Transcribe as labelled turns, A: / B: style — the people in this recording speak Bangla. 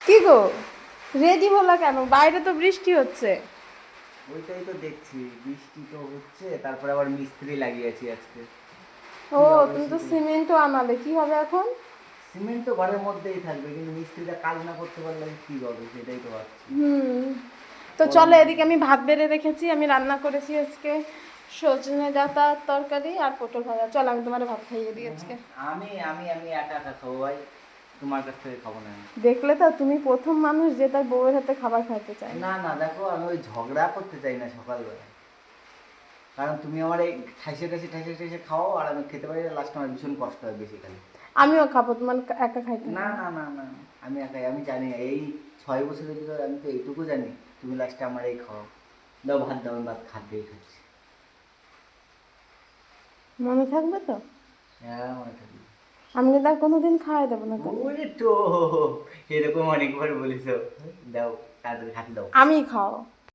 A: কি গো, রেডি হলো কেন? বাইরে তো বৃষ্টি হচ্ছে।
B: ওইটাই তো দেখছি, বৃষ্টি তো হচ্ছে, তারপরে আবার মিস্ত্রি লাগিয়েছি আজকে।
A: ও,
B: কি হবে
A: তুমি তো
B: সেটাই।
A: সিমেন্টও আনালে, কি হবে এখন?
B: সিমেন্ট তো ঘরের মধ্যেই থাকবে, কিন্তু মিস্ত্রিটা কাজ না করতে পারলে কি হবে সেটাই তো ভাবছি।
A: হুম। তো
B: গরম।
A: চলো, এদিকে আমি ভাত বেড়ে রেখেছি, আমি রান্না করেছি আজকে সজনে ডাঁটার তরকারি আর পটল ভাজা। চল, আমি তোমার ভাত খাইয়ে দিই আজকে।
B: আমি আমি আমি একা একা খাবো ভাই, তোমার কাছ থেকে খাবো না আমি।
A: দেখলে তো, তুমি প্রথম মানুষ যে তার বউয়ের হাতে খাবার খাইতে চায় না।
B: না না, দেখো আমি ওই ঝগড়া করতে চাই না সকালবেলা, কারণ তুমি আমার এই ঠাইসে ঠাইসে ঠাইসে ঠাইসে খাও আর আমি খেতে পারি না, লাস্ট আমার ভীষণ কষ্ট হয় বেশি খালি।
A: আমিও খাবো, তোমার একা খাইতে
B: না
A: হবে না।
B: না না না, আমি একাই, আমি জানি এই 6 বছরের ভিতরে আমি তো এইটুকু জানি তুমি লাস্টে আমার এই খাও। দাও ভাত, দাও, আমি ভাত খাতেই খাচ্ছি।
A: মনে থাকবে তো?
B: হ্যাঁ মনে থাকবে।
A: আমি কিন্তু আর কোনোদিন খাওয়াই দেবো না তোমাকে।
B: ওরে তো, এরকম অনেকবার বলিস। দাও, তাড়াতাড়ি হাত দাও।
A: আমি খাও।